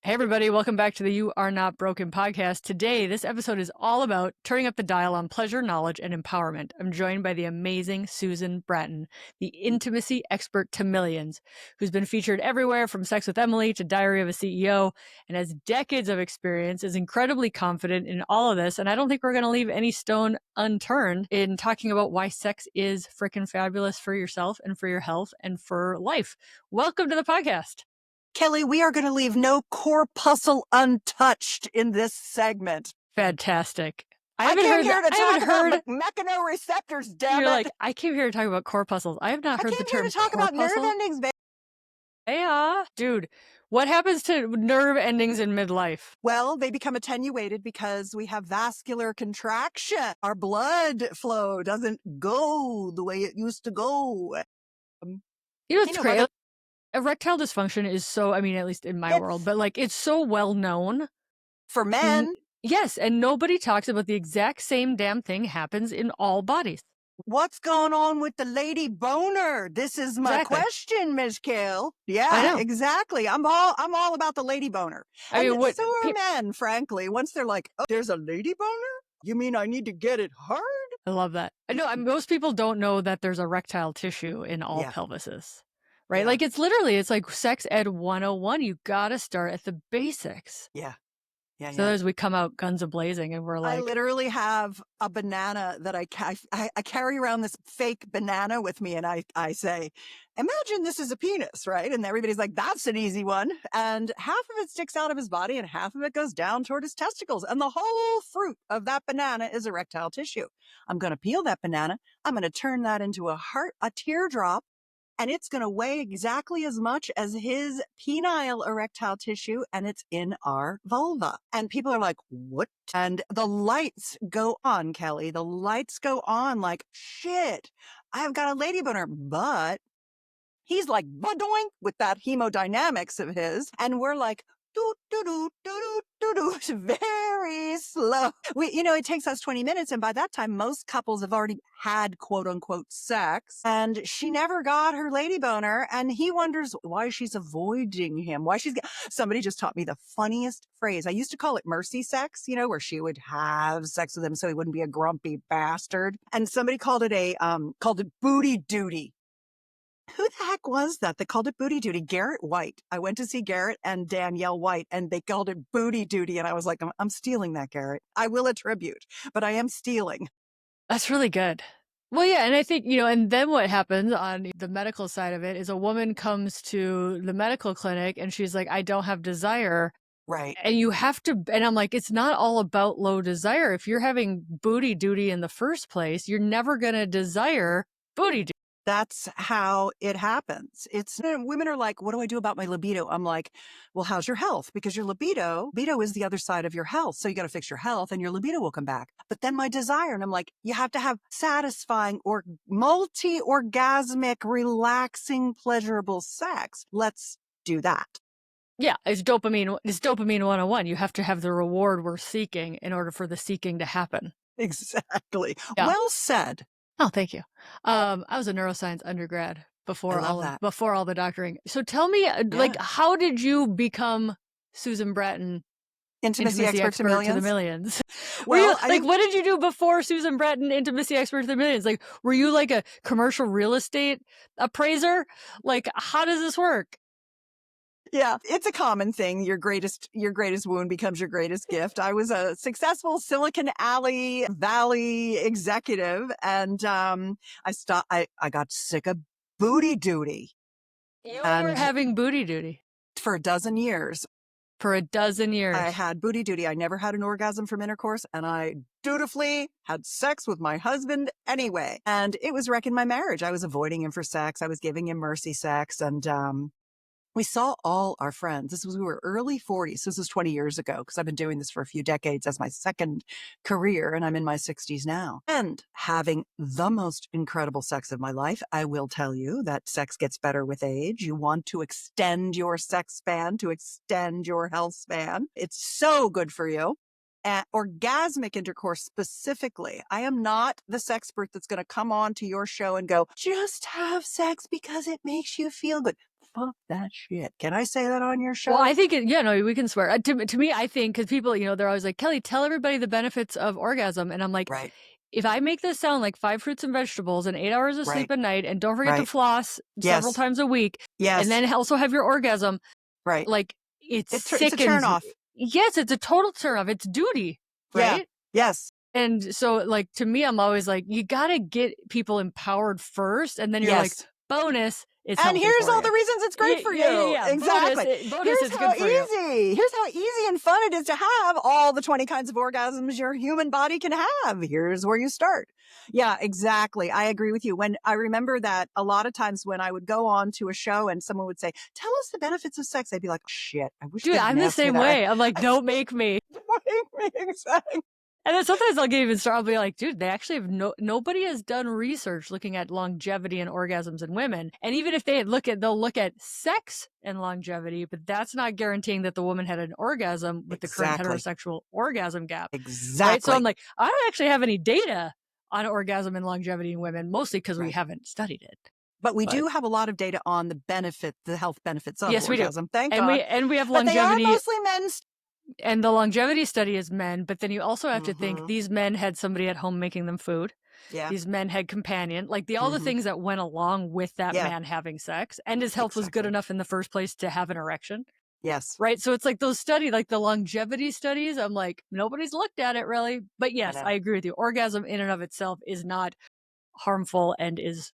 Hey, everybody, welcome back to the You Are Not Broken podcast. Today, this episode is all about turning up the dial on pleasure, knowledge, and empowerment. I'm joined by the amazing Susan Bratton, the intimacy expert to millions, who's been featured everywhere from Sex with Emily to Diary of a CEO, and has decades of experience, is incredibly confident in all of this. And I don't think we're going to leave any stone unturned in talking about why sex is freaking fabulous for yourself and for your health and for life. Welcome to the podcast. Kelly, we are going to leave no corpuscle untouched in this segment. Fantastic. I came here to talk about mechanoreceptors, damn You're it. like, I came here to talk about corpuscles. I have not heard the term I came here to talk about nerve endings, baby. Yeah. Dude, what happens to nerve endings in midlife? Well, they become attenuated because we have vascular contraction. Our blood flow doesn't go the way it used to go. It's crazy. Erectile dysfunction is so, I mean, at least in my world, but like, it's so well known. For men. Yes, and nobody talks about the exact same damn thing happens in all bodies. What's going on with the lady boner? This is my question, Ms. Kill. Yeah, exactly. I'm all about the lady boner. I mean, so are men, frankly. Once they're like, oh, there's a lady boner? You mean I need to get it hard? I love that. I know most people don't know that there's erectile tissue in all pelvises. Right? Yeah. Like it's like sex ed 101. You got to start at the basics. Yeah. Yeah. So as we come out guns a-blazing and we're like. I literally have a banana that I carry around, this fake banana with me. And I say, imagine this is a penis, right? And everybody's like, that's an easy one. And half of it sticks out of his body and half of it goes down toward his testicles. And the whole fruit of that banana is erectile tissue. I'm going to peel that banana. I'm going to turn that into a teardrop. And it's going to weigh exactly as much as his penile erectile tissue, and it's in our vulva. And people are like, what? And the lights go on, Kelly. The lights go on like, shit, I've got a lady boner. But he's like, badoink with that hemodynamics of his. And we're like, it's very slow. It takes us 20 minutes. And by that time, most couples have already had quote unquote sex. And she never got her lady boner. And he wonders why she's avoiding him. Somebody just taught me the funniest phrase. I used to call it mercy sex, where she would have sex with him so he wouldn't be a grumpy bastard. And somebody called it booty duty. Who the heck was that? They called it booty duty. Garrett White. I went to see Garrett and Danielle White, and they called it booty duty. And I was like, I'm stealing that, Garrett. I will attribute, but I am stealing. That's really good. Well, yeah. And I think, and then what happens on the medical side of it is a woman comes to the medical clinic and she's like, I don't have desire. Right. And you have to, and I'm like, it's not all about low desire. If you're having booty duty in the first place, you're never going to desire booty duty. That's how it happens. Women are like, what do I do about my libido? I'm like, well, how's your health? Because your libido is the other side of your health. So you got to fix your health and your libido will come back. But then my desire, and I'm like, you have to have satisfying or multi-orgasmic, relaxing, pleasurable sex. Let's do that. Yeah, it's dopamine 101. You have to have the reward we're seeking in order for the seeking to happen. Exactly. Yeah. Well said. Oh, thank you. I was a neuroscience undergrad before all the doctoring. So tell me, how did you become Susan Bratton, intimacy expert to the millions? Well, what did you do before Susan Bratton, intimacy expert to the millions? Like, were you like a commercial real estate appraiser? Like, how does this work? Yeah, it's a common thing. Your greatest wound becomes your greatest gift. I was a successful Silicon Valley executive, and I got sick of booty duty. You were having booty duty for a dozen years. I had booty duty. I never had an orgasm from intercourse, and I dutifully had sex with my husband anyway. And it was wrecking my marriage. I was avoiding him for sex. I was giving him mercy sex, and we saw all our friends. We were early 40s. This was 20 years ago because I've been doing this for a few decades as my second career, and I'm in my 60s now. And having the most incredible sex of my life, I will tell you that sex gets better with age. You want to extend your sex span, to extend your health span. It's so good for you. Orgasmic intercourse specifically. I am not the sexpert that's going to come on to your show and go, just have sex because it makes you feel good. fuck that shit. Can I say that on your show? Well, I think no, we can swear. To me, I think, because people, they're always like, Kelly, tell everybody the benefits of orgasm. And I'm like, right, if I make this sound like 5 fruits and vegetables and 8 hours of sleep right, at night, and don't forget to right. floss several Yes, times a week, and yes, then also have your orgasm, right. like, it It's a turn sickens. off. Yes, it's a total turn off. It's duty, Yeah, right? yes, And so, like, to me, I'm always like, you got to get people empowered first. And then you're like, yes. bonus, it's And healthy here's for all you. the reasons it's great for you. Yeah. Exactly. Bonus, it's good for you. Here's how easy and fun it is to have all the 20 kinds of orgasms your human body can have. Here's where you start. Yeah, exactly. I agree with you. When I remember that a lot of times when I would go on to a show and someone would say, tell us the benefits of sex, I'd be like, oh, shit, I wish Dude, they hadn't I'm the asked me same that. way. I'm like, don't make me. Exactly. And then sometimes I'll get even start. I'll be like, dude, they actually have nobody has done research looking at longevity and orgasms in women. And even if they'll look at sex and longevity, but that's not guaranteeing that the woman had an orgasm with the current Exactly. heterosexual orgasm gap. Exactly. Right. So I'm like, I don't actually have any data on orgasm and longevity in women, mostly because we haven't studied it. But we do have a lot of data on the health benefits of yes, orgasm. We do. Thank And God. we have But they are longevity. mostly men's. And the longevity study is men, but then you also have to think these men had somebody at home making them food. Yeah. These men had companion, like all the things that went along with that man having sex, and his health was good enough in the first place to have an erection. Yes. Right. So it's like those studies, like the longevity studies. I'm like, nobody's looked at it really. But yes, I agree with you. Orgasm in and of itself is not harmful and is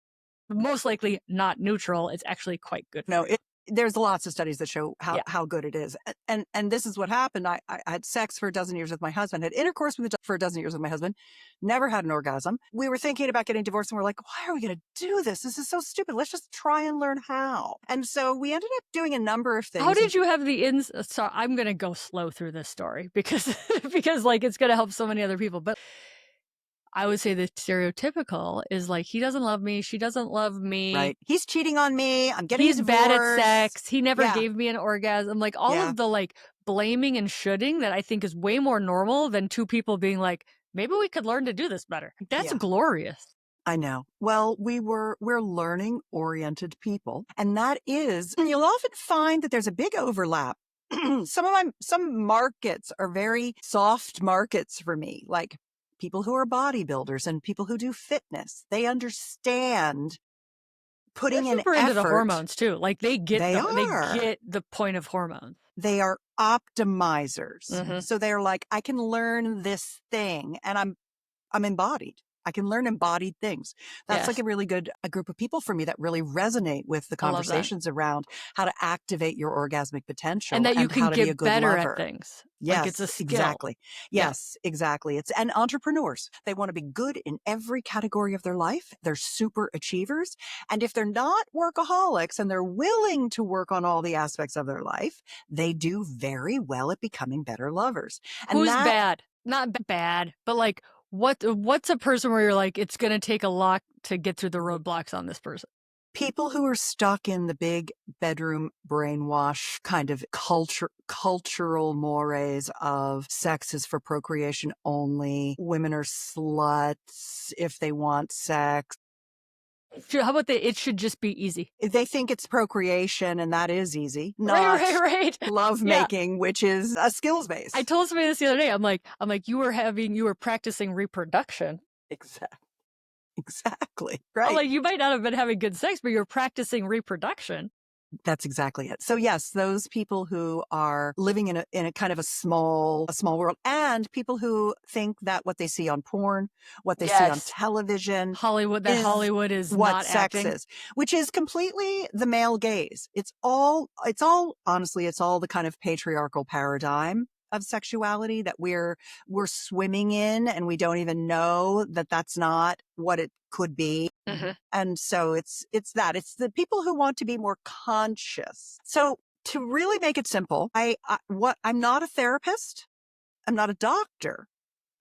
most likely not neutral. It's actually quite good. No, there's lots of studies that show how good it is. And this is what happened. I had sex for a dozen years with my husband, had intercourse for a dozen years with my husband, never had an orgasm. We were thinking about getting divorced and we're like, why are we going to do this? This is so stupid. Let's just try and learn how. And so we ended up doing a number of things. How did you have the sorry, I'm going to go slow through this story because like it's going to help so many other people. But I would say the stereotypical is like, he doesn't love me. She doesn't love me. Right. He's cheating on me. I'm getting He's divorced. bad at sex. He never gave me an orgasm. Like all of the like blaming and shoulding that I think is way more normal than two people being like, maybe we could learn to do this better. That's glorious. I know. Well, we're learning oriented people. And that is, you'll often find that there's a big overlap. Some markets are very soft markets for me, like people who are bodybuilders and people who do fitness. They understand putting in effort into the hormones too. Like they get the point of hormones. They are optimizers. So they're like, I can learn this thing and I'm embodied. I can learn embodied things. That's like a really good group of people for me that really resonate with the conversations around how to activate your orgasmic potential and that you can how to be a get good better lover. At things. Yes, like it's a skill. Exactly. Yes, exactly. And entrepreneurs, they want to be good in every category of their life. They're super achievers. And if they're not workaholics and they're willing to work on all the aspects of their life, they do very well at becoming better lovers. And who's bad? Not bad, but like, what's a person where you're like, it's going to take a lot to get through the roadblocks on this person? People who are stuck in the big bedroom brainwash kind of cultural mores of sex is for procreation only. Women are sluts if they want sex. How about it should just be easy? They think it's procreation and that is easy. Not right. Love making, which is a skills base. I told somebody this the other day. I'm like, you were practicing reproduction. Exactly. Right. I'm like, you might not have been having good sex, but you're practicing reproduction. That's exactly it. So yes, those people who are living in a kind of a small world, and people who think that what they see on porn, what they see on television, Hollywood is what not sex acting. is, which is completely the male gaze. It's all honestly, it's all the kind of patriarchal paradigm of sexuality that we're swimming in, and we don't even know that that's not what it could be. And so it's the people who want to be more conscious. So to really make it simple, I'm not a therapist. I'm not a doctor.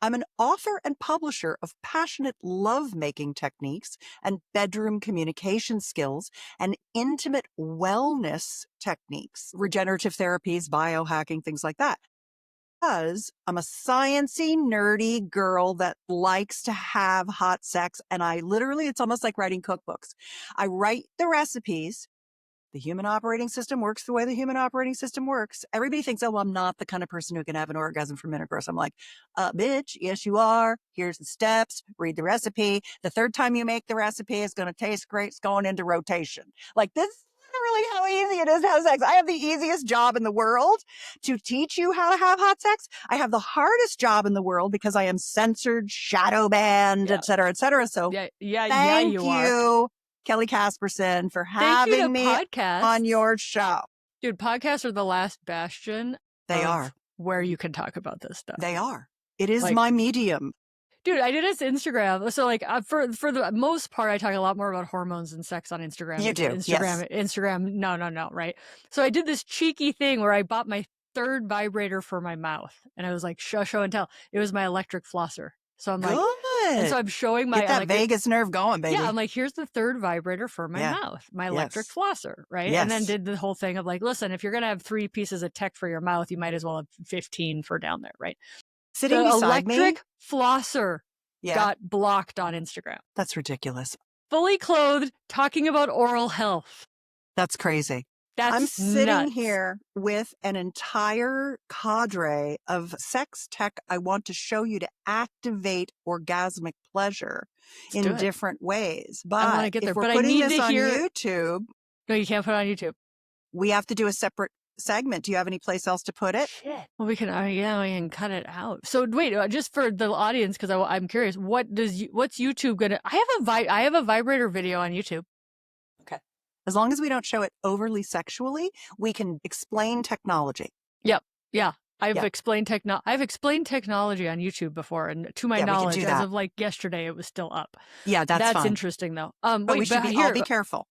I'm an author and publisher of passionate love-making techniques and bedroom communication skills and intimate wellness techniques, regenerative therapies, biohacking, things like that. Because I'm a sciencey, nerdy girl that likes to have hot sex. And it's almost like writing cookbooks. I write the recipes. The human operating system works the way the human operating system works. Everybody thinks, oh, well, I'm not the kind of person who can have an orgasm from intercourse. I'm like, bitch, yes, you are. Here's the steps. Read the recipe. The third time you make the recipe, it's going to taste great. It's going into rotation. Like, this is literally how easy it is to have sex. I have the easiest job in the world to teach you how to have hot sex. I have the hardest job in the world because I am censored, shadow banned, Yeah. et cetera, et cetera. So Yeah, you are. you, Kelly Casperson, for Thank you to having me podcasts. on your show. Dude, podcasts are the last bastion They of are. where you can talk about this stuff. They are. It is Like- my medium. Dude, I did this Instagram. So like for the most part, I talk a lot more about hormones and sex on Instagram. You do, Instagram, no, right? So I did this cheeky thing where I bought my third vibrator for my mouth, and I was like, show and tell. It was my electric flosser. So I'm like, and so I'm showing my Get that vagus nerve going, baby. Yeah, I'm like, here's the third vibrator for my mouth, my electric flosser, right? Yes. And then did the whole thing of like, listen, if you're gonna have 3 pieces of tech for your mouth, you might as well have 15 for down there, right? Sitting the beside me, electric flosser got blocked on Instagram. That's ridiculous. Fully clothed, talking about oral health. That's crazy. That's I'm sitting nuts. here with an entire cadre of sex tech I want to show you to activate orgasmic pleasure in different ways. But I want to get there. if we're But I putting need this to on hear YouTube, no, you can't put it on YouTube. we have to do a separate segment. Do you have any place else to put it? Shit. Well, we can cut it out. So wait, just for the audience, because I'm curious, what's YouTube gonna? I have a vibrator video on YouTube. Okay. As long as we don't show it overly sexually, we can explain technology. Yep. Yeah. I've explained technology on YouTube before, and to my knowledge, as of like yesterday, it was still up. Yeah, that's fine. Interesting though. But we should all be careful.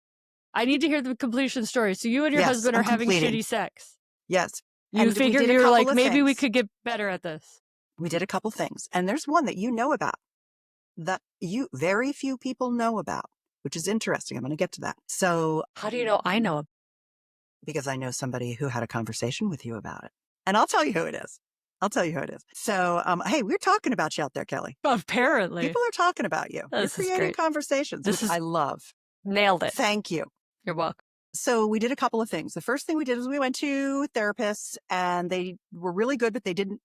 I need to hear the completion story. So you and your husband are having shitty sex. Yes. You figured you were like, maybe we could get better at this. We did a couple things. And there's one that you know about that very few people know about, which is interesting. I'm going to get to that. So how do you know I know? Because I know somebody who had a conversation with you about it. And I'll tell you who it is. So, hey, we're talking about you out there, Kelly. Apparently. People are talking about you. You're creating conversations, which I love. Nailed it. Thank you. You're welcome. So we did a couple of things. The first thing we did was we went to therapists, and they were really good, but they didn't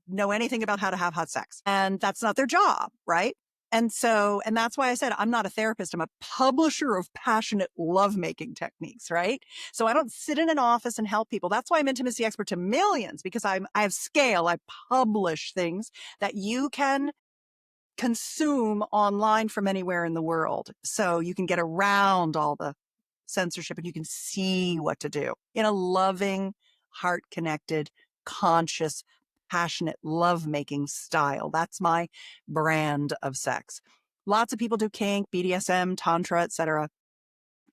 know anything about how to have hot sex. And that's not their job, right? And that's why I said I'm not a therapist. I'm a publisher of passionate lovemaking techniques, right? So I don't sit in an office and help people. That's why I'm intimacy expert to millions, because I have scale. I publish things that you can consume online from anywhere in the world. So you can get around all the censorship and you can see what to do in a loving, heart-connected, conscious, passionate lovemaking style. That's my brand of sex. Lots of people do kink, BDSM, tantra, etc.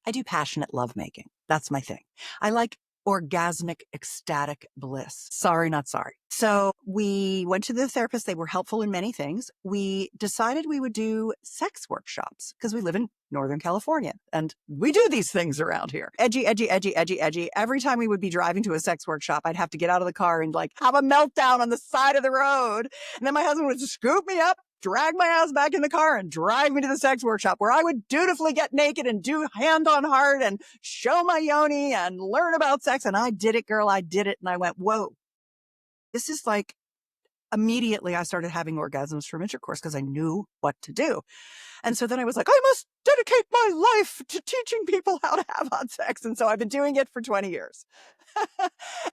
I do passionate lovemaking. That's my thing. I like orgasmic, ecstatic bliss. Sorry, not sorry. So we went to the therapist. They were helpful in many things. We decided we would do sex workshops because we live in Northern California and we do these things around here. Edgy, edgy, edgy, edgy, edgy. Every time we would be driving to a sex workshop, I'd have to get out of the car and like have a meltdown on the side of the road. And then my husband would scoop me up, drag my ass back in the car and drive me to the sex workshop where I would dutifully get naked and do hand on heart and show my Yoni and learn about sex. And I did it, girl. I did it. And I went, whoa, this is like, immediately I started having orgasms from intercourse because I knew what to do. And so then I was like, I must dedicate my life to teaching people how to have hot sex. And so I've been doing it for 20 years.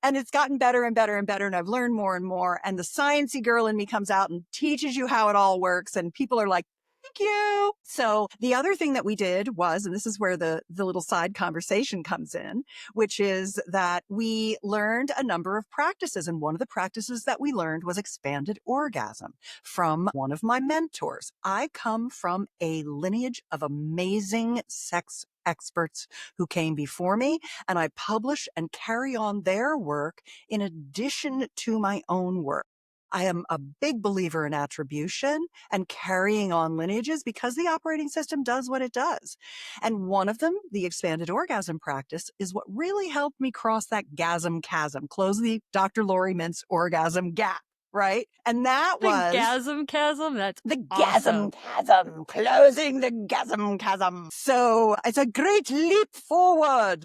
And it's gotten better and better and better. And I've learned more and more. And the sciencey girl in me comes out and teaches you how it all works. And people are like, thank you. So the other thing that we did was, and this is where the little side conversation comes in, which is that we learned a number of practices. And one of the practices that we learned was expanded orgasm from one of my mentors. I come from a lineage of amazing sex experts who came before me, and I publish and carry on their work in addition to my own work. I am a big believer in attribution and carrying on lineages because the operating system does what it does. And one of them, the expanded orgasm practice, is what really helped me cross that gasm chasm, close the Dr. Lori Mintz orgasm gap. right? And that The was gasm chasm? That's the awesome. gasm chasm, closing the gasm chasm. So it's a great leap forward.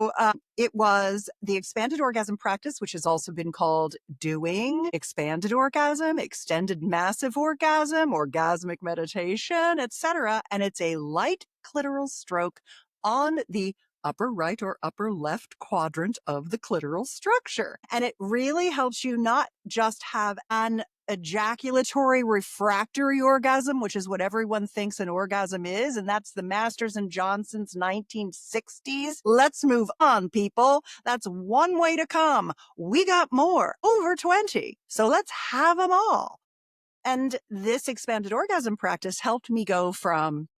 It was the expanded orgasm practice, which has also been called doing expanded orgasm, extended massive orgasm, orgasmic meditation, etc. And it's a light clitoral stroke on the upper right or upper left quadrant of the clitoral structure. And it really helps you not just have an ejaculatory refractory orgasm, which is what everyone thinks an orgasm is. And that's the Masters and Johnson's 1960s. Let's move on, people. That's one way to come. We got more, over 20. So let's have them all. And this expanded orgasm practice helped me go from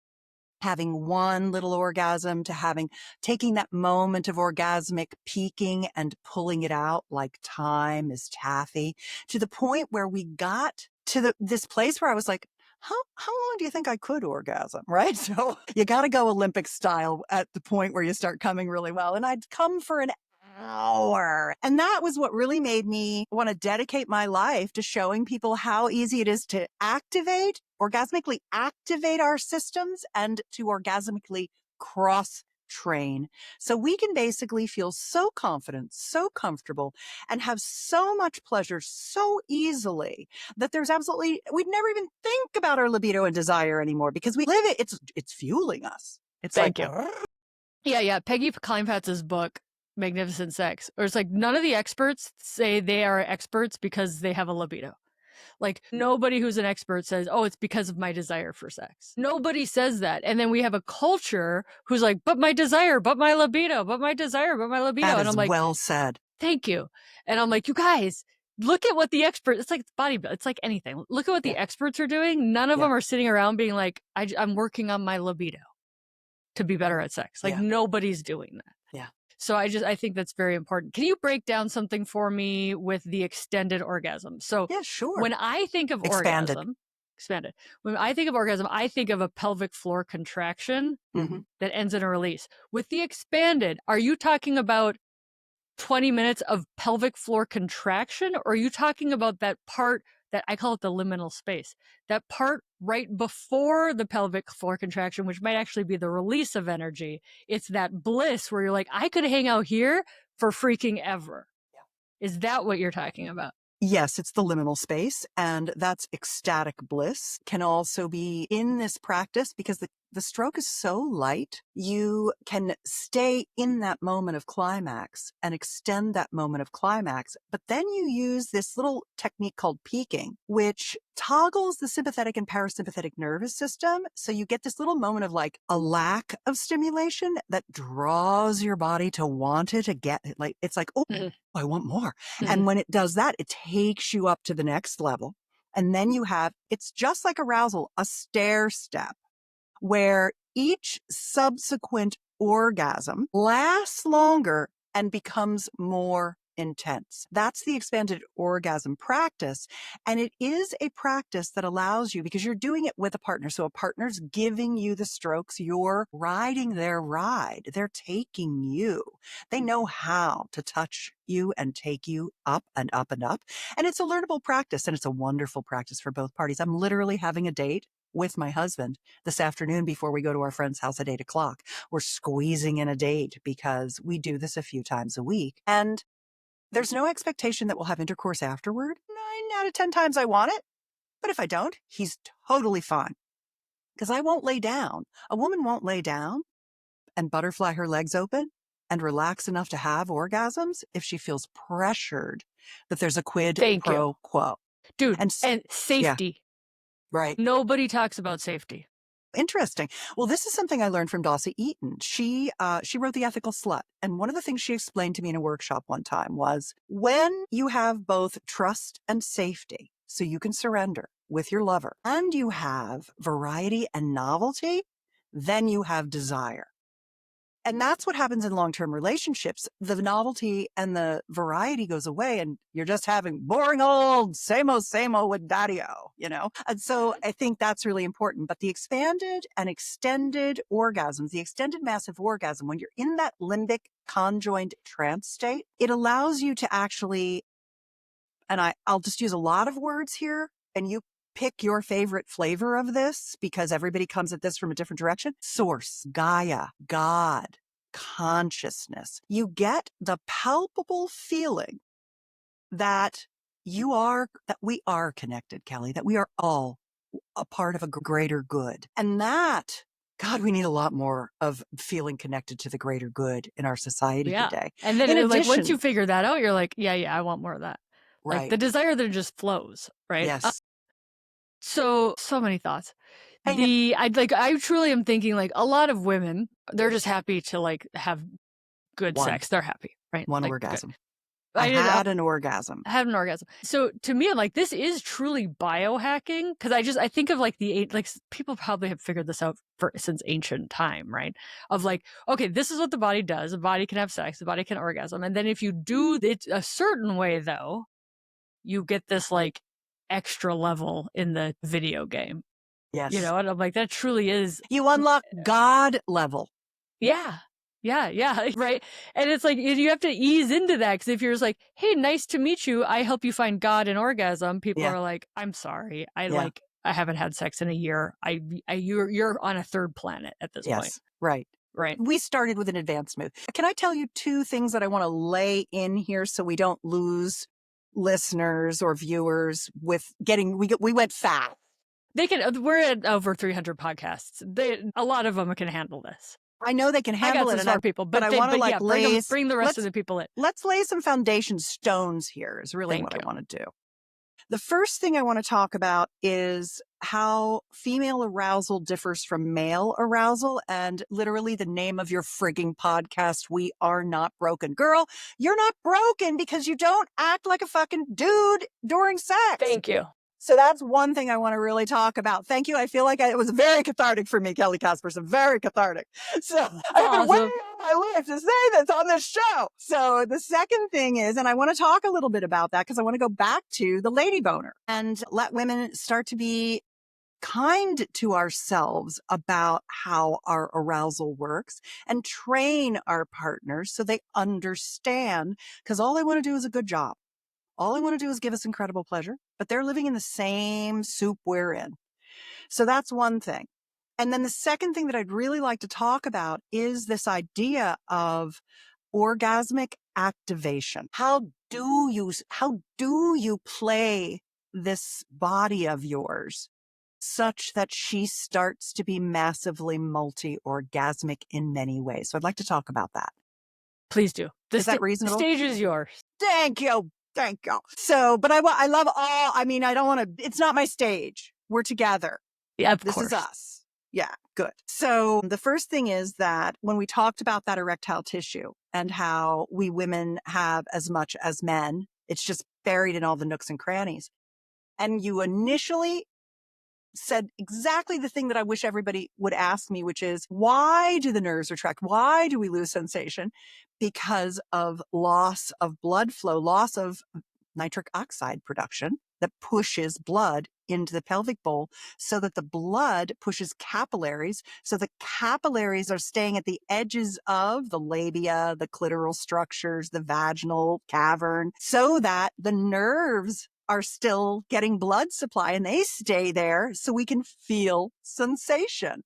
having one little orgasm to taking that moment of orgasmic peaking and pulling it out like time is taffy, to the point where we got to this place where I was like, how long do you think I could orgasm? Right. So you got to go Olympic style at the point where you start coming really well. And I'd come for an hour. And that was what really made me want to dedicate my life to showing people how easy it is to orgasmically activate our systems and to orgasmically cross train. So we can basically feel so confident, so comfortable, and have so much pleasure so easily that we'd never even think about our libido and desire anymore because we live it. It's fueling us. It's Thank like, you. Yeah. Peggy Kleinpatz's book, Magnificent Sex, or it's like none of the experts say they are experts because they have a libido. Like nobody who's an expert says, oh, it's because of my desire for sex. Nobody says that. And then we have a culture who's like, but my desire, but my libido, but my desire, but my libido. that And is I'm like, well said. thank you. And I'm like, you guys, look at what the experts, it's like bodybuilding. It's like anything. Look at what the experts are doing. None of them are sitting around being like, I'm working on my libido to be better at sex. Like nobody's doing that. Yeah. So I think that's very important. Can you break down something for me with the extended orgasm? So Yeah, sure. when I think of expanded. When I think of orgasm, I think of a pelvic floor contraction that ends in a release. With the expanded, are you talking about 20 minutes of pelvic floor contraction, or are you talking about that part that I call it the liminal space, that part right before the pelvic floor contraction, which might actually be the release of energy? It's that bliss where you're like, I could hang out here for freaking ever. Yeah. Is that what you're talking about? Yes, it's the liminal space, and that's ecstatic bliss. Can also be in this practice because the stroke is so light, you can stay in that moment of climax and extend that moment of climax. But then you use this little technique called peaking, which toggles the sympathetic and parasympathetic nervous system. So you get this little moment of like a lack of stimulation that draws your body to want it again. Like, it's like, oh, I want more. And when it does that, it takes you up to the next level. And then it's just like arousal, a stair step where each subsequent orgasm lasts longer and becomes more intense. That's the expanded orgasm practice. And it is a practice that allows you, because you're doing it with a partner. So a partner's giving you the strokes. You're riding their ride. They're taking you. They know how to touch you and take you up and up and up. And it's a learnable practice, and it's a wonderful practice for both parties. I'm literally having a date with my husband this afternoon before we go to our friend's house at 8:00. We're squeezing in a date because we do this a few times a week. And there's no expectation that we'll have intercourse afterward. 9 out of 10 times I want it. But if I don't, he's totally fine. Because I won't lay down. A woman won't lay down and butterfly her legs open and relax enough to have orgasms if she feels pressured that there's a quid pro quo. Dude, and safety. Right. Nobody talks about safety. Interesting. Well, this is something I learned from Dossie Eaton. She wrote The Ethical Slut. And one of the things she explained to me in a workshop one time was when you have both trust and safety, so you can surrender with your lover, and you have variety and novelty, then you have desire. And that's what happens in long-term relationships. The novelty and the variety goes away, and you're just having boring old same old with daddy-o, And so I think that's really important. But the expanded and extended orgasms, the extended massive orgasm, when you're in that limbic conjoined trance state, it allows you to actually and I'll just use a lot of words here, and you pick your favorite flavor of this because everybody comes at this from a different direction. Source, Gaia, God, consciousness. You get the palpable feeling that we are connected, Kelly, that we are all a part of a greater good. And that, God, we need a lot more of feeling connected to the greater good in our society today. And then In like once addition, you figure that out, you're like, yeah, I want more of that. Like right. the desire then just flows, right? Yes. So many thoughts. And I truly am thinking like a lot of women, they're just happy to like have good one, sex. They're happy, right? one Like, orgasm. good. I had an orgasm. I had an orgasm. So to me, I'm like, this is truly biohacking because I think of like people probably have figured this out since ancient time, right? Of like, okay, this is what the body does. The body can have sex. The body can orgasm. And then if you do it a certain way, though, you get this like extra level in the video game. Yes. You know, and I'm like, that truly is. You unlock God level. Yeah. Yeah, right. And it's like you have to ease into that because if you're just like, "Hey, nice to meet you. I help you find God and orgasm," people are like, "I'm sorry, I haven't had sex in a year. You're on a third planet at this point." Yes, right. Right. We started with an advanced move. Can I tell you two things that I want to lay in here so we don't lose listeners or viewers with we went fast. We're at over 300 podcasts. A lot of them can handle this. I know they can handle it, smart people, but I want to bring the rest of the people in. Let's lay some foundation stones here is really what I want to do. The first thing I want to talk about is how female arousal differs from male arousal, and literally the name of your frigging podcast, We Are Not Broken. Girl, you're not broken because you don't act like a fucking dude during sex. Thank you. So that's one thing I want to really talk about. Thank you. I feel like it was very cathartic for me, Kelly Casperson, very cathartic. So I've been waiting all my life to say this on this show. So the second thing is, and I want to talk a little bit about that because I want to go back to the lady boner and let women start to be kind to ourselves about how our arousal works and train our partners so they understand, because all they want to do is a good job. All I want to do is give us incredible pleasure, but they're living in the same soup we're in. So that's one thing. And then the second thing that I'd really like to talk about is this idea of orgasmic activation. How do you play this body of yours such that she starts to be massively multi-orgasmic in many ways? So I'd like to talk about that. Please do. Is that reasonable? The stage is yours. Thank you. Thank you. So, but I love all, I don't want to, it's not my stage. We're together. Yeah, of course. This is us. Yeah, good. So the first thing is that when we talked about that erectile tissue and how we women have as much as men, it's just buried in all the nooks and crannies. And you initially said exactly the thing that I wish everybody would ask me, which is, why do the nerves retract? Why do we lose sensation? Because of loss of blood flow, loss of nitric oxide production that pushes blood into the pelvic bowl so that the blood pushes capillaries. So the capillaries are staying at the edges of the labia, the clitoral structures, the vaginal cavern, so that the nerves are still getting blood supply and they stay there so we can feel sensation.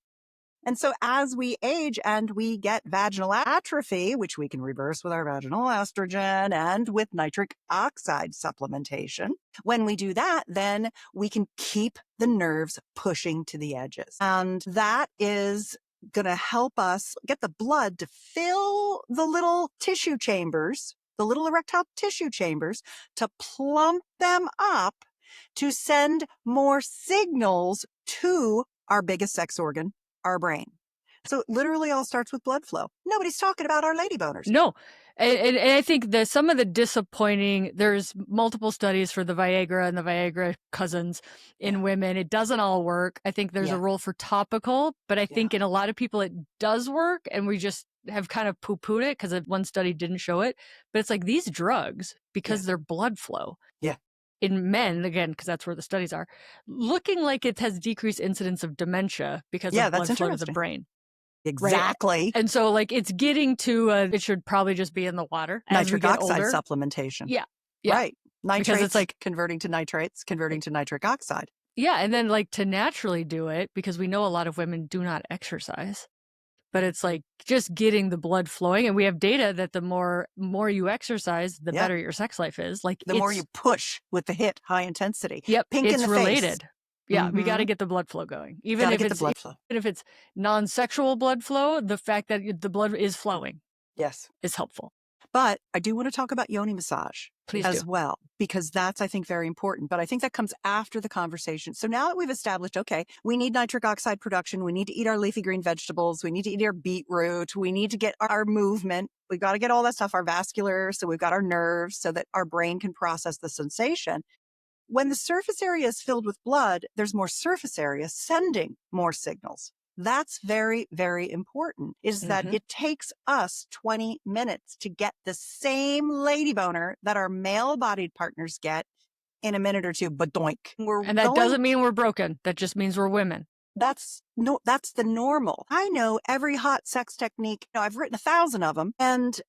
And so as we age and we get vaginal atrophy, which we can reverse with our vaginal estrogen and with nitric oxide supplementation, when we do that, then we can keep the nerves pushing to the edges. And that is going to help us get the blood to fill the little tissue chambers, the little erectile tissue chambers, to plump them up to send more signals to our biggest sex organ, our brain. So it literally all starts with blood flow. Nobody's talking about our lady boners. No. And I think that some of the disappointing, there's multiple studies for the Viagra and the Viagra cousins in women. It doesn't all work. I think there's a role for topical, but I think in a lot of people it does work. And we just have kind of poo-pooed it because one study didn't show it. But it's like these drugs, because they're blood flow. Yeah. In men, again, because that's where the studies are, looking like it has decreased incidence of dementia because of blood flow to the brain. Exactly. Right? And so like it's getting to, it should probably just be in the water as nitric we get oxide older. supplementation. Yeah. Right. because it's Nitrates like, converting to nitrates, converting to nitric oxide. yeah. And then like to naturally do it, because we know a lot of women do not exercise, but it's like just getting the blood flowing. And we have data that the more you exercise, the Yeah. better your sex life is. Like The more you push with the hit, high intensity. yep, Pink in it's the face. related. Yeah, we got to get the blood flow going. Even Got to if get the it's blood flow. even if it's non-sexual blood flow, the fact that the blood is flowing Yes. is helpful. But I do want to talk about yoni massage Please as do. well, because that's, I think, very important. But I think that comes after the conversation. So now that we've established, okay, we need nitric oxide production. We need to eat our leafy green vegetables. We need to eat our beetroot. We need to get our movement. We got to get all that stuff, our vascular. So we've got our nerves so that our brain can process the sensation. When the surface area is filled with blood, there's more surface area sending more signals. That's very, very important, is that it takes us 20 minutes to get the same lady boner that our male-bodied partners get in a minute or two, but doink. And that doesn't mean we're broken. That just means we're women. That's the normal. I know every hot sex technique. I've written 1,000 of them, and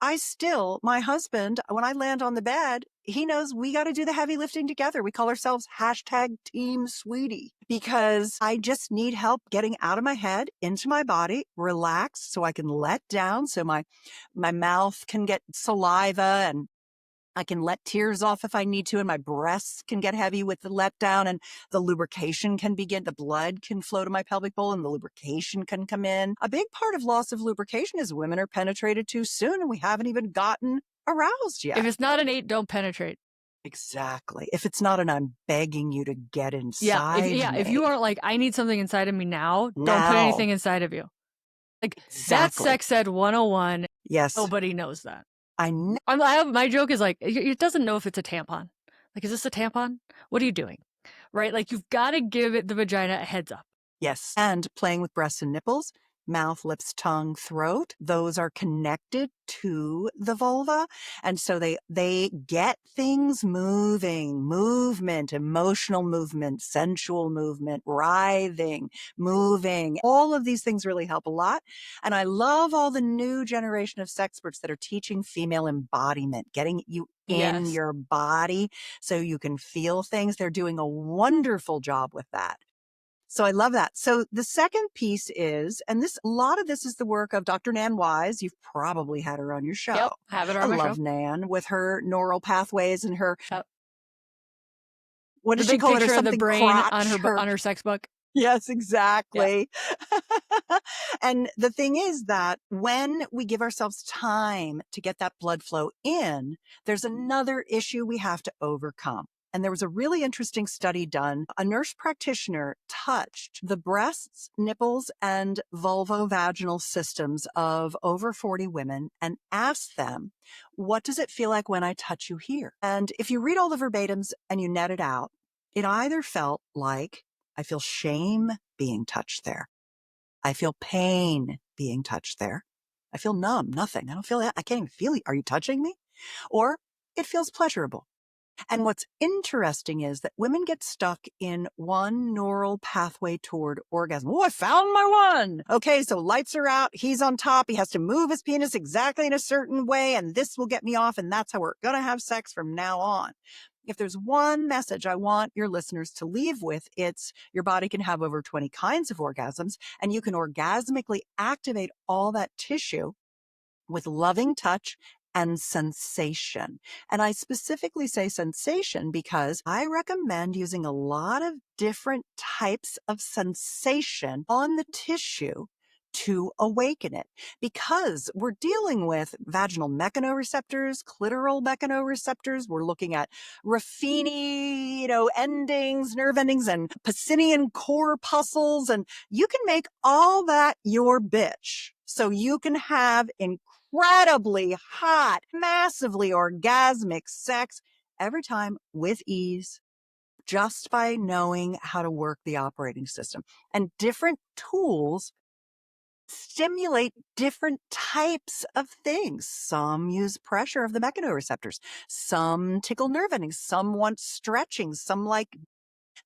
my husband, when I land on the bed, he knows we got to do the heavy lifting together. We call ourselves #TeamSweetie, because I just need help getting out of my head, into my body, relax so I can let down, so my mouth can get saliva and I can let tears off if I need to, and my breasts can get heavy with the letdown, and the lubrication can begin. The blood can flow to my pelvic bowl and the lubrication can come in. A big part of loss of lubrication is women are penetrated too soon and we haven't even gotten aroused yet. If it's not an 8, don't penetrate. Exactly. If it's not an I'm begging you to get inside me. If you aren't like, I need something inside of me now, don't put anything inside of you. Like, that's sex ed 101. Yes. Nobody knows that. I know. My joke is like, it doesn't know if it's a tampon. Like, is this a tampon? What are you doing? Right? Like, you've got to give the vagina a heads up. Yes. And playing with breasts and nipples, mouth, lips, tongue, throat, those are connected to the vulva. And so they get things moving, movement, emotional movement, sensual movement, writhing, moving. All of these things really help a lot. And I love all the new generation of sexperts that are teaching female embodiment, getting you in your body so you can feel things. They're doing a wonderful job with that. So I love that. So the second piece is, and a lot of this is the work of Dr. Nan Wise. You've probably had her on your show. Yep, have it on my show. I love Nan with her neural pathways and her, what the does she call it? Picture of the brain crotch, on her sex book. Yes, exactly. Yeah. And the thing is that when we give ourselves time to get that blood flow in, there's another issue we have to overcome. And there was a really interesting study done. A nurse practitioner touched the breasts, nipples, and vulvovaginal systems of over 40 women and asked them, what does it feel like when I touch you here? And if you read all the verbatims and you net it out, it either felt like, I feel shame being touched there. I feel pain being touched there. I feel numb, nothing. I don't feel that. I can't even feel it. Are you touching me? Or it feels pleasurable. And what's interesting is that women get stuck in one neural pathway toward orgasm. Oh, I found my one. Okay, so lights are out. He's on top. He has to move his penis exactly in a certain way, and this will get me off, and that's how we're going to have sex from now on. If there's one message I want your listeners to leave with, it's your body can have over 20 kinds of orgasms, and you can orgasmically activate all that tissue with loving touch and sensation. And I specifically say sensation because I recommend using a lot of different types of sensation on the tissue to awaken it, because we're dealing with vaginal mechanoreceptors, clitoral mechanoreceptors. We're looking at Ruffini, endings, nerve endings, and Pacinian corpuscles, and you can make all that your bitch. So you can have incredibly hot, massively orgasmic sex every time with ease, just by knowing how to work the operating system. And different tools stimulate different types of things. Some use pressure of the mechanoreceptors. Some tickle nerve endings. Some want stretching. Some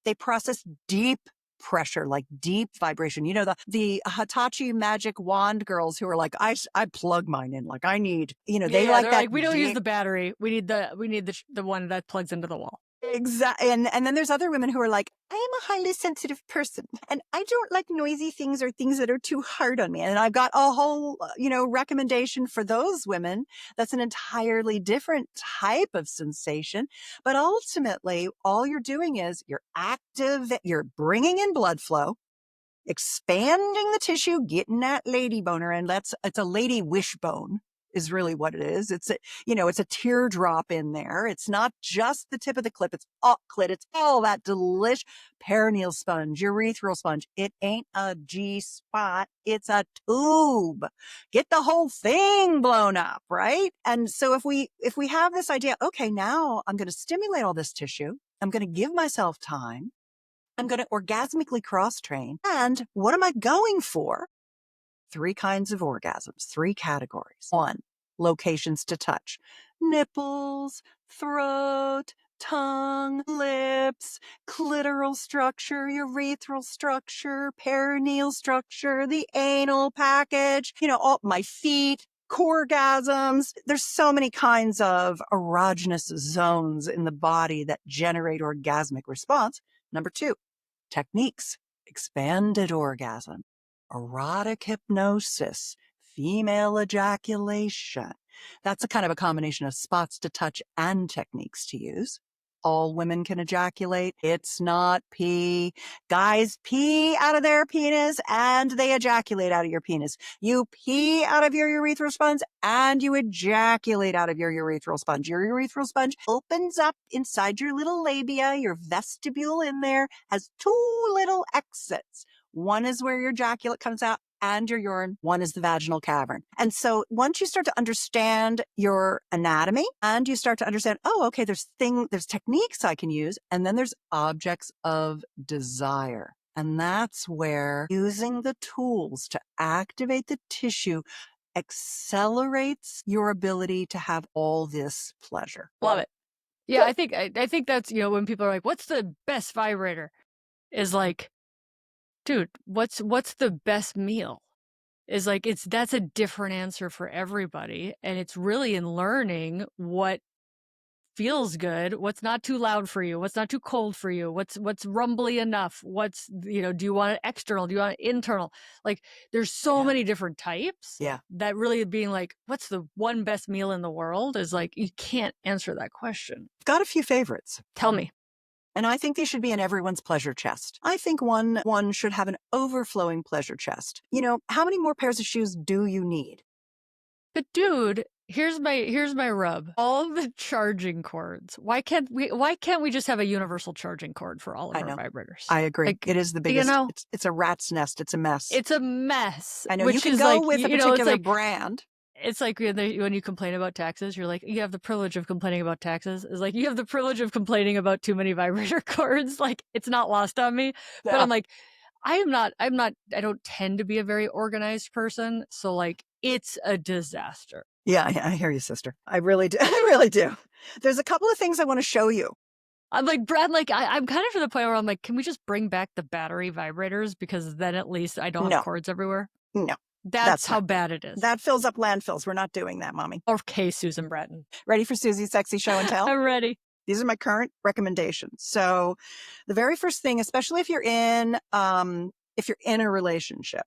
they process deep pressure, like deep vibration. You know, the Hitachi magic wand girls who are like, I plug mine in, like I need, they like they're that. like, we don't use the battery. We need the one that plugs into the wall. Exactly. And then there's other women who are like, I am a highly sensitive person and I don't like noisy things or things that are too hard on me. And I've got a whole, recommendation for those women. That's an entirely different type of sensation. But ultimately, all you're doing is you're bringing in blood flow, expanding the tissue, getting that lady boner. And it's a lady wishbone is really what it is. It's a teardrop in there. It's not just the tip of the clip. It's all clit. It's all that delicious perineal sponge, urethral sponge. It ain't a G spot. It's a tube. Get the whole thing blown up, right? And so if we have this idea, okay, now I'm going to stimulate all this tissue. I'm going to give myself time. I'm going to orgasmically cross-train. And what am I going for? 3 kinds of orgasms, 3 categories. 1, locations to touch. Nipples, throat, tongue, lips, clitoral structure, urethral structure, perineal structure, the anal package, all my feet, coregasms. There's so many kinds of erogenous zones in the body that generate orgasmic response. Number 2, techniques. Expanded orgasm, erotic hypnosis, female ejaculation. That's a kind of a combination of spots to touch and techniques to use. All women can ejaculate. It's not pee. Guys pee out of their penis and they ejaculate out of your penis. You pee out of your urethral sponge and you ejaculate out of your urethral sponge. Your urethral sponge opens up inside your little labia. Your vestibule in there has 2 little exits. One is where your ejaculate comes out and your urine. One is the vaginal cavern. And so once you start to understand your anatomy and you start to understand, oh, okay, there's techniques I can use. And then there's objects of desire. And that's where using the tools to activate the tissue accelerates your ability to have all this pleasure. Love it. Yeah, I think that's, when people are like, what's the best vibrator? Is like, dude, what's the best meal? Is like, that's a different answer for everybody. And it's really in learning what feels good, what's not too loud for you, what's not too cold for you, what's rumbly enough, what's, do you want it external, do you want it internal? Like, there's so many different types. Yeah. That really being like, what's the one best meal in the world is like, you can't answer that question. I've got a few favorites. Tell me. And I think they should be in everyone's pleasure chest. I think one should have an overflowing pleasure chest. How many more pairs of shoes do you need? But dude, here's my rub. All the charging cords. Why can't we just have a universal charging cord for all of our vibrators? I agree. Like, it is the biggest. It's a rat's nest. It's a mess. It's a mess. I know. You can go with a particular like, brand. It's like when you complain about taxes, you're like, you have the privilege of complaining about taxes. It's like, you have the privilege of complaining about too many vibrator cords. Like, it's not lost on me. Yeah. But I'm like, I don't tend to be a very organized person. So like, it's a disaster. Yeah, I hear you, sister. I really do. I really do. There's a couple of things I want to show you. I'm like, Brad, like, I'm kind of to the point where I'm like, can we just bring back the battery vibrators? Because then at least I don't have cords everywhere. No. That's how bad it is. That fills up landfills. We're not doing that, mommy. Okay, Susan Bratton. Ready for Susie's sexy show and tell? I'm ready. These are my current recommendations. So the very first thing, especially if you're in a relationship,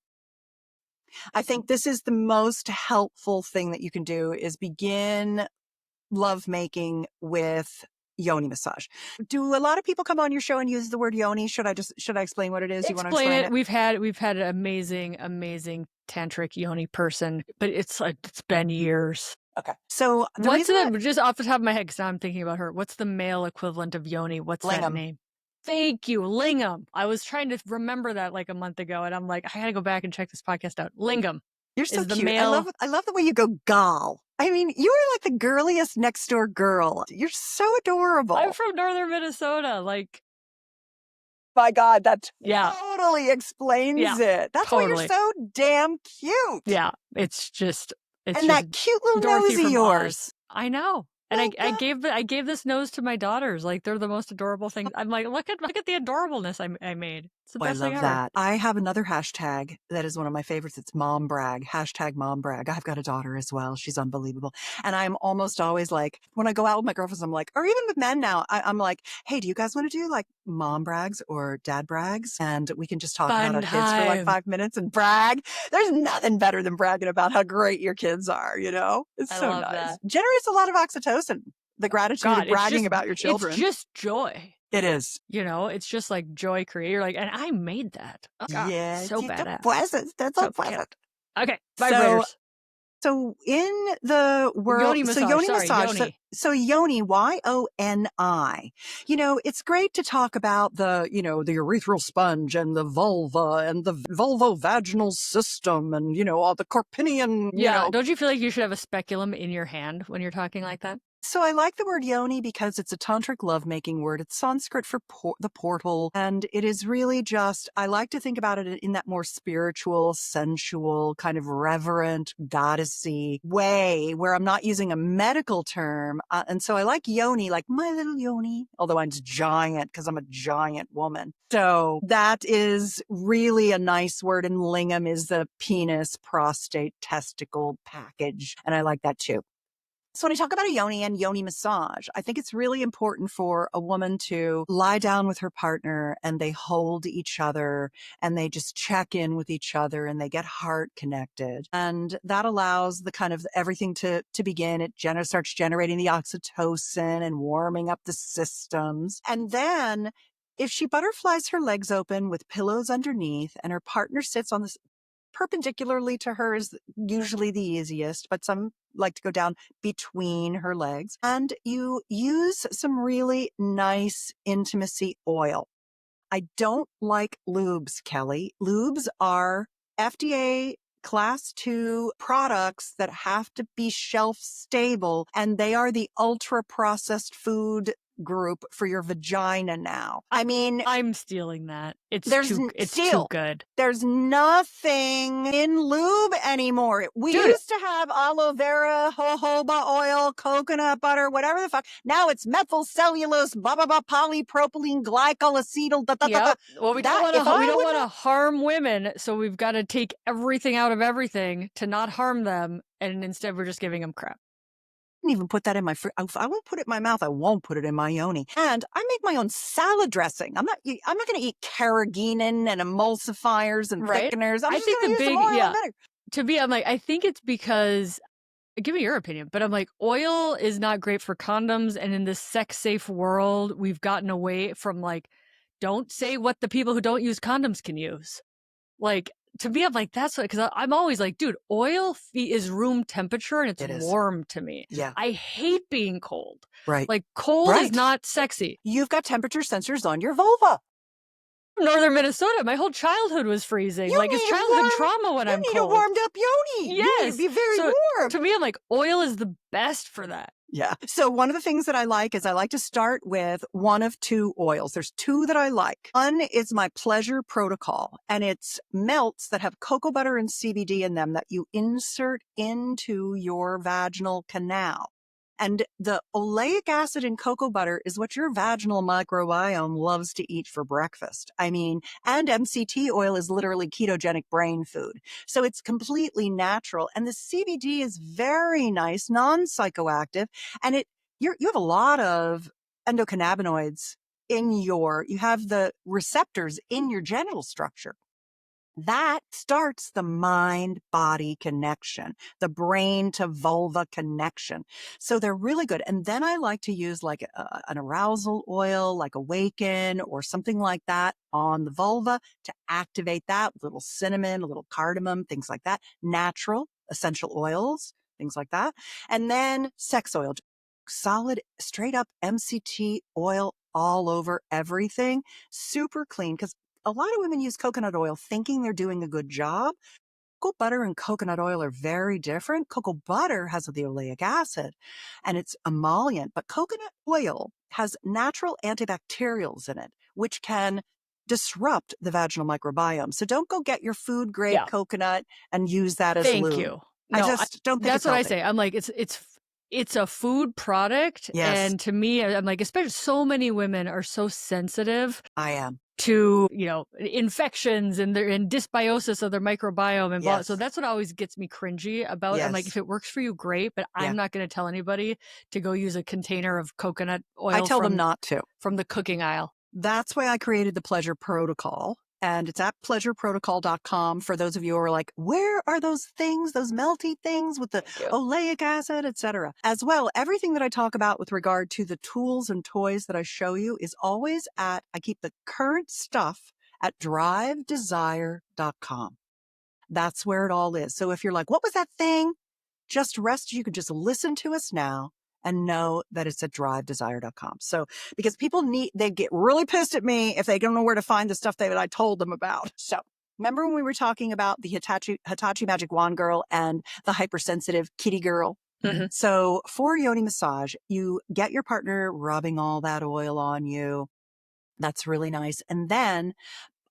I think this is the most helpful thing that you can do is begin lovemaking with Yoni massage. Do a lot of people come on your show and use the word Yoni? Should I explain what it is? You want to explain it? We've had an amazing tantric Yoni person, but it's been years. Okay. So just off the top of my head, because now I'm thinking about her, what's the male equivalent of Yoni? What's Lingam. That name? Thank you, Lingam. I was trying to remember that like a month ago, and I'm like, I gotta go back and check this podcast out. Lingam. You're so cute. I love the way you go gal. I mean, you are like the girliest next door girl. You're so adorable. I'm from northern Minnesota. Like, my God, that totally explains it. That's why you're so damn cute. Yeah, it's that cute little nose of yours. I know. And Well, I gave this nose to my daughters. Like, they're the most adorable things. I'm like, look at the adorableness I made. It's the I best thing love ever. that. I have another hashtag that is one of my favorites. It's mom brag. Hashtag mom brag. I've got a daughter as well. She's unbelievable. And I'm almost always like, when I go out with my girlfriends, I'm like, or even with men now, I'm like, hey, do you guys want to do like mom brags or dad brags? And we can just talk about Fun our kids for like time. 5 minutes and brag. There's nothing better than bragging about how great your kids are, you know? It's I so love nice. that. Generates a lot of oxytocin. The gratitude of God, bragging about your children. it's just joy. It is. You know, it's just like joy creator. Like, and I made that. Oh God, Yeah, so it's a badass. pleasant. That's so So cute. pleasant. Okay, So, vibrators. so in the world, Yoni so massage. Yoni Sorry, massage, Yoni. so Yoni, Yoni. You know, it's great to talk about the, you know, the urethral sponge and the vulva and the vulvovaginal system and, you know, all the corpinian, you Yeah, know. don't you feel like you should have a speculum in your hand when you're talking like that? So I like the word yoni because it's a tantric lovemaking word. It's Sanskrit for the portal. And it is really just, I like to think about it in that more spiritual, sensual, kind of reverent, goddessy way where I'm not using a medical term. And so I like yoni, like my little yoni, although I'm giant because I'm a giant woman. So that is really a nice word. And lingam is the penis, prostate, testicle package. And I like that too. So when I talk about a yoni and yoni massage, I think it's really important for a woman to lie down with her partner and they hold each other and they just check in with each other and they get heart connected. And that allows the kind of everything to begin. It starts generating the oxytocin and warming up the systems. And then if she butterflies her legs open with pillows underneath and her partner sits on this perpendicularly to her is usually the easiest, but some like to go down between her legs. And you use some really nice intimacy oil. I don't like lubes, Kelly. Lubes are FDA class 2 products that have to be shelf stable, and they are the ultra processed food group for your vagina now. I mean, I'm stealing that. It's too good. There's nothing in lube anymore. We Dude. used to have aloe vera, jojoba oil, coconut butter, whatever the fuck. Now it's methyl cellulose, blah, blah, blah, polypropylene glycol acetyl. Yep. Well, we don't want to harm women, so we've got to take everything out of everything to not harm them, and instead we're just giving them crap. Even put that in my I won't put it in my mouth. I won't put it in my yoni. And I make my own salad dressing. I'm not going to eat carrageenan and emulsifiers and thickeners. I'm just going to use some oil and vinegar. To me, I'm like, I think it's because, give me your opinion, but I'm like, oil is not great for condoms, and in this sex safe world, we've gotten away from like, don't say what the people who don't use condoms can use. Like, to me, I'm like, that's what, because I'm always like, dude, oil is room temperature and it's warm to me. Yeah. I hate being cold. Right. Like, cold is not sexy. You've got temperature sensors on your vulva. Northern Minnesota, my whole childhood was freezing. Like, it's childhood trauma when I'm cold. You need a warmed up yoni. Yes. You need to be very warm. To me, I'm like, oil is the best for that. Yeah. So one of the things that I like is I like to start with one of 2 oils. There's 2 that I like. One is my Pleasure Protocol, and it's melts that have cocoa butter and CBD in them that you insert into your vaginal canal. And the oleic acid in cocoa butter is what your vaginal microbiome loves to eat for breakfast. I mean, and MCT oil is literally ketogenic brain food. So it's completely natural. And the CBD is very nice, non-psychoactive. And you have a lot of endocannabinoids you have the receptors in your genital structure. That starts the mind-body connection, the brain to vulva connection. So they're really good. And then I like to use like an arousal oil, like Awaken or something like that on the vulva to activate that, a little cinnamon, a little cardamom, things like that. Natural essential oils, things like that. And then sex oil, solid, straight up MCT oil all over everything, super clean. Because a lot of women use coconut oil thinking they're doing a good job. Cocoa butter and coconut oil are very different. Cocoa butter has the oleic acid and it's emollient, but coconut oil has natural antibacterials in it, which can disrupt the vaginal microbiome. So don't go get your food grade coconut and use that as lube. Thank you. No, I just don't think that's it's what healthy. I say. I'm like, it's it's a food product. Yes. And to me, I'm like, especially so many women are so sensitive I am. to, infections and their and dysbiosis of their microbiome and blah. So Yes. that's what always gets me cringy about. I'm like, Yes. if it works for you, great, but Yeah. I'm not going to tell anybody to go use a container of coconut I oil tell them not to. from the cooking aisle. That's why I created the Pleasure Protocol. And it's at pleasureprotocol.com for those of you who are like, where are those things, those melty things with the oleic acid, etc. As well, everything that I talk about with regard to the tools and toys that I show you is always I keep the current stuff at drivedesire.com. That's where it all is. So if you're like, what was that thing? Just rest. You could just listen to us now and know that it's at drivedesire.com. So, because they get really pissed at me if they don't know where to find the stuff that I told them about. So, remember when we were talking about the Hitachi Magic Wand Girl and the hypersensitive kitty girl? Mm-hmm. So, for Yoni massage, you get your partner rubbing all that oil on you. That's really nice. And then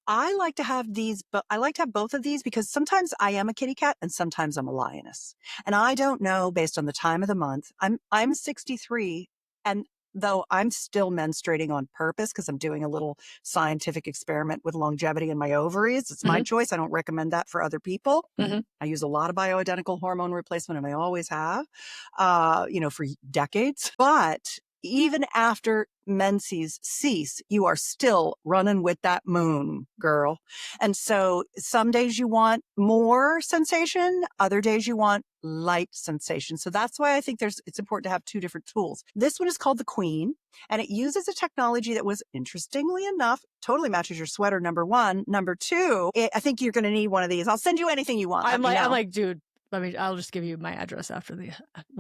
I like to have but I like to have both of these because sometimes I am a kitty cat and sometimes I'm a lioness. And I don't know based on the time of the month. I'm 63, and though I'm still menstruating on purpose because I'm doing a little scientific experiment with longevity in my ovaries. It's my choice. I don't recommend that for other people. Mm-hmm. I use a lot of bioidentical hormone replacement, and I always have, for decades. But even after menses cease, you are still running with that moon, girl. And so some days you want more sensation, other days you want light sensation. So that's why I think it's important to have two different tools. This one is called the Queen, and it uses a technology that was, interestingly enough, totally matches your sweater, number one. Number two, I think you're going to need one of these. I'll send you anything you want. I'm like, dude, I'll just give you my address after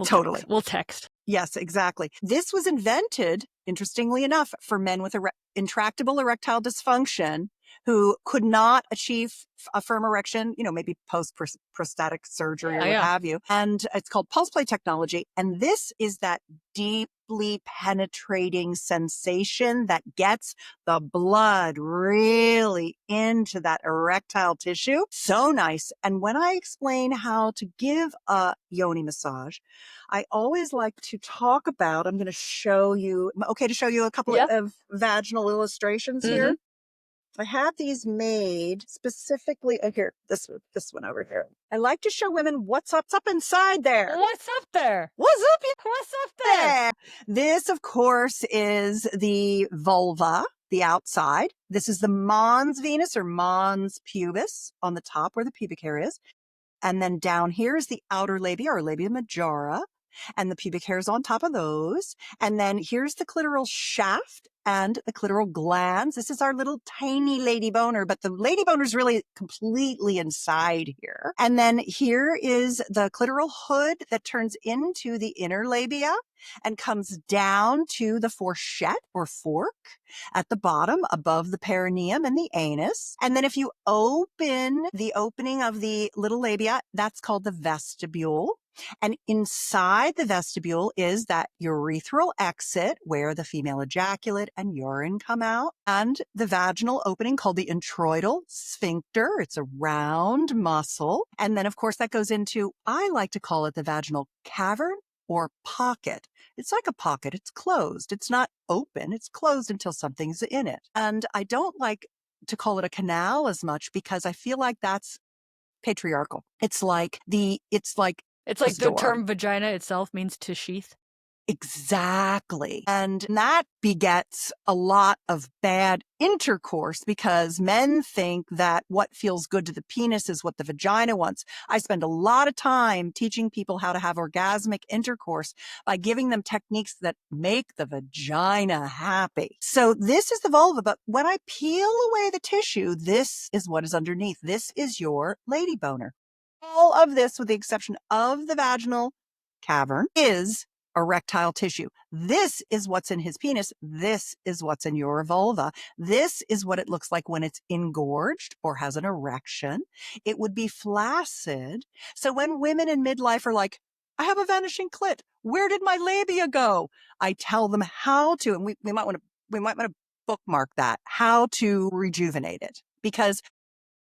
Totally. We'll text. Yes, exactly. This was invented, interestingly enough, for men with intractable erectile dysfunction who could not achieve a firm erection, maybe post-prosthetic surgery or what have you. And it's called pulse play technology. And this is that deeply penetrating sensation that gets the blood really into that erectile tissue. So nice. And when I explain how to give a yoni massage, I always like to talk about, I'm going to show you, okay, to show you a couple of vaginal illustrations here. I had these made specifically, here, this one over here. I like to show women what's up inside there. What's up there? What's up there? This, of course, is the vulva, the outside. This is the mons venus or mons pubis on the top where the pubic hair is. And then down here is the outer labia or labia majora. And the pubic hair is on top of those. And then here's the clitoral shaft and the clitoral glands. This is our little tiny lady boner, but the lady boner is really completely inside here. And then here is the clitoral hood that turns into the inner labia and comes down to the fourchette or fork at the bottom above the perineum and the anus. And then if you open the opening of the little labia, that's called the vestibule. And inside the vestibule is that urethral exit where the female ejaculate and urine come out, and the vaginal opening called the introital sphincter. It's a round muscle. And then, of course, that goes into, I like to call it the vaginal cavern or pocket. It's like a pocket. It's closed. It's not open. It's closed until something's in it. And I don't like to call it a canal as much because I feel like that's patriarchal. It's like the term vagina itself means to sheath. Exactly. And that begets a lot of bad intercourse because men think that what feels good to the penis is what the vagina wants. I spend a lot of time teaching people how to have orgasmic intercourse by giving them techniques that make the vagina happy. So this is the vulva, but when I peel away the tissue, this is what is underneath. This is your lady boner. All of this, with the exception of the vaginal cavern, is erectile tissue. This is what's in his penis. This is what's in your vulva. This is what it looks like when it's engorged or has an erection. It would be flaccid. So when women in midlife are like, I have a vanishing clit, where did my labia go? I tell them how to, and we might want to bookmark that, how to rejuvenate it, because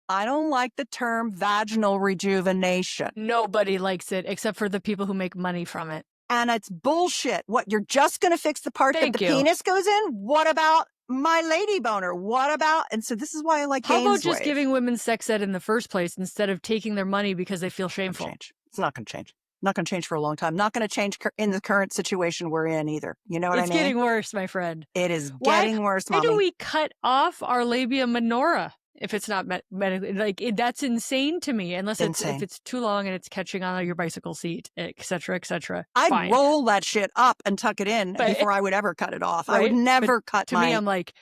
I don't like the term vaginal rejuvenation. Nobody likes it except for the people who make money from it. And it's bullshit. What, you're just going to fix the part that the penis goes in? What about my lady boner? What about? And so this is why I like How about Gaines just Wave. giving women sex ed in the first place instead of taking their money because they feel shameful? It's not going to change. Not going to change for a long time. Not going to change in the current situation we're in either. You know what I mean? It's getting worse, my friend. It is getting worse, Mommy. Why do we cut off our labia minora if it's not medically? Like, that's insane to me. Unless if it's too long and it's catching on your bicycle seat, et cetera, et cetera. I'd roll that shit up and tuck it in before I would ever cut it off. Right? I would never cut my lips off. To me, I'm like,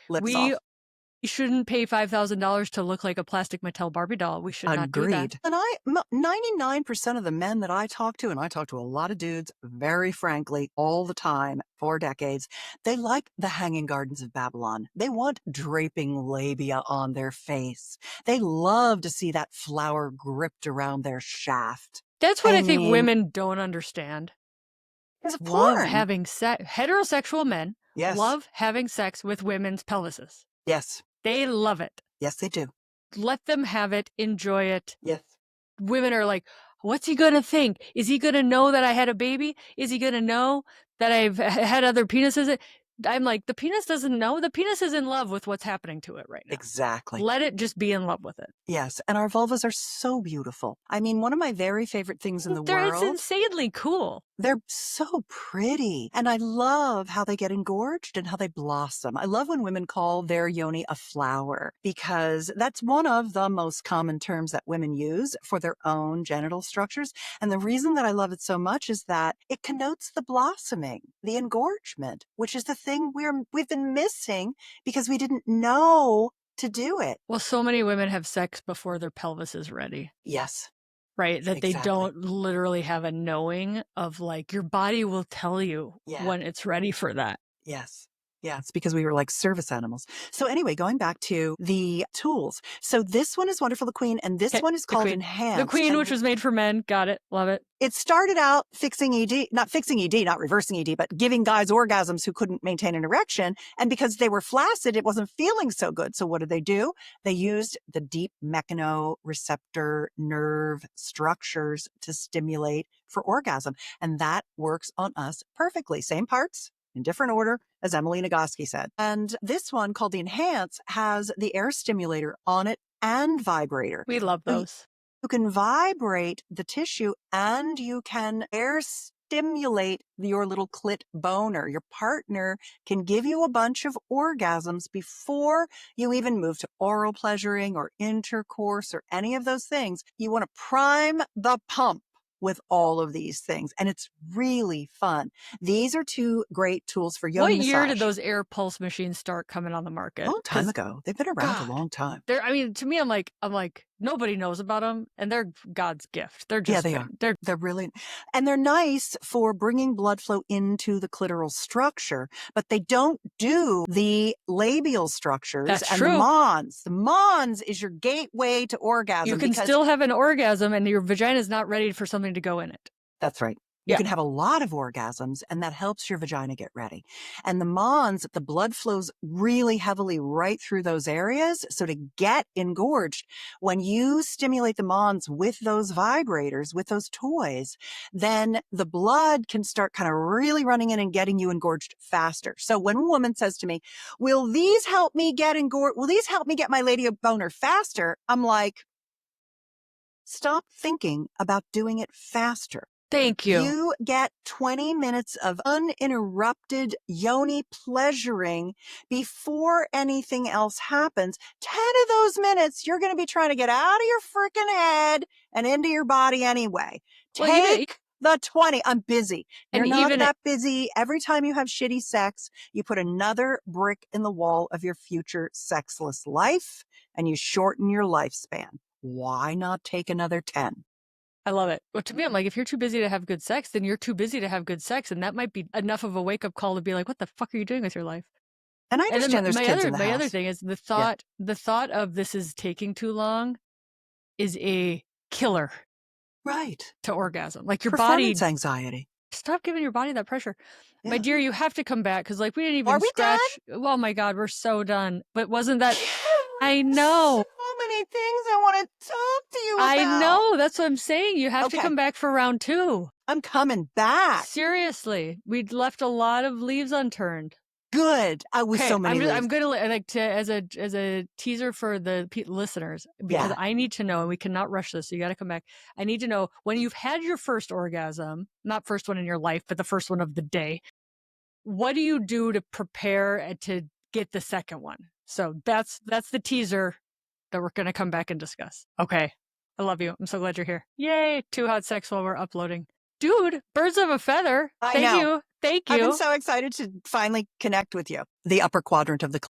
we shouldn't pay $5,000 to look like a plastic Mattel Barbie doll. We should not do that. And 99% of the men that I talk to, and I talk to a lot of dudes, very frankly, all the time, for decades, they like the Hanging Gardens of Babylon. They want draping labia on their face. They love to see that flower gripped around their shaft. That's what I think women don't understand. It's love having sex. Heterosexual men love having sex with women's pelvises. Yes. They love it. Yes, they do. Let them have it. Enjoy it. Yes. Women are like, what's he going to think? Is he going to know that I had a baby? Is he going to know that I've had other penises? I'm like, the penis doesn't know. The penis is in love with what's happening to it right now. Exactly. Let it just be in love with it. Yes. And our vulvas are so beautiful. I mean, one of my very favorite things in the world. It's insanely cool. They're so pretty. And I love how they get engorged and how they blossom. I love when women call their yoni a flower, because that's one of the most common terms that women use for their own genital structures. And the reason that I love it so much is that it connotes the blossoming, the engorgement, which is the thing we've been missing because we didn't know to do it. Well, so many women have sex before their pelvis is ready. Yes. Right? That they don't literally have a knowing of, like, your body will tell you when it's ready for that. Yes. Yeah, it's because we were like service animals. So anyway, going back to the tools. So this one is Wonderful the Queen, and this one is called Enhance. The Queen, which was made for men. Got it. Love it. It started out fixing ED, not reversing ED, but giving guys orgasms who couldn't maintain an erection. And because they were flaccid, it wasn't feeling so good. So what did they do? They used the deep mechanoreceptor nerve structures to stimulate for orgasm. And that works on us perfectly. Same parts, in different order, as Emily Nagoski said. And this one, called the Enhance, has the air stimulator on it and vibrator. We love those. You can vibrate the tissue and you can air stimulate your little clit boner. Your partner can give you a bunch of orgasms before you even move to oral pleasuring or intercourse or any of those things. You want to prime the pump with all of these things, and it's really fun. These are two great tools for yoni massage. What year did those air pulse machines start coming on the market? A long time ago. They've been around a long time. I mean, to me, I'm like, nobody knows about them, and they're God's gift. They're just, they are. They're really, and they're nice for bringing blood flow into the clitoral structure, but they don't do the labial structures. That's and true. The mons. The mons is your gateway to orgasm. You can still have an orgasm, and your vagina is not ready for something to go in it. That's right. You can have a lot of orgasms, and that helps your vagina get ready. And the mons, the blood flows really heavily right through those areas. So to get engorged, when you stimulate the mons with those vibrators, with those toys, then the blood can start kind of really running in and getting you engorged faster. So when a woman says to me, will these help me get engorged? Will these help me get my lady boner faster? I'm like, stop thinking about doing it faster. Thank you. You get 20 minutes of uninterrupted yoni pleasuring before anything else happens. 10 of those minutes, you're going to be trying to get out of your freaking head and into your body anyway. Take the 20. I'm busy. You're not that busy. Every time you have shitty sex, you put another brick in the wall of your future sexless life, and you shorten your lifespan. Why not take another 10? I love it. Well, to me, I'm like, if you're too busy to have good sex, then you're too busy to have good sex. And that might be enough of a wake-up call to be like, what the fuck are you doing with your life? And I understand there's kids in the house. My other thing is the thought of this is taking too long is a killer. Right. To orgasm. Like your Performance anxiety. Stop giving your body that pressure. Yeah. My dear, you have to come back because like we didn't even scratch. Done? Oh my God, we're so done. But wasn't that... I know. So many things I want to talk to you about. I know. That's what I'm saying. You have to come back for round 2. I'm coming back. Seriously, we'd left a lot of leaves unturned. Good. With Okay, so many leaves. I'm gonna like to as a teaser for the listeners, because Yeah. I need to know, and we cannot rush this. So you got to come back. I need to know when you've had your first orgasm, not first one in your life, but the first one of the day. What do you do to prepare to get the second one? So that's the teaser that we're gonna come back and discuss. Okay, I love you. I'm so glad you're here. Yay! 2 hot sex while we're uploading. Dude, birds of a feather. I Thank know. you. Thank I've been you. so excited to finally connect with you. The upper quadrant of the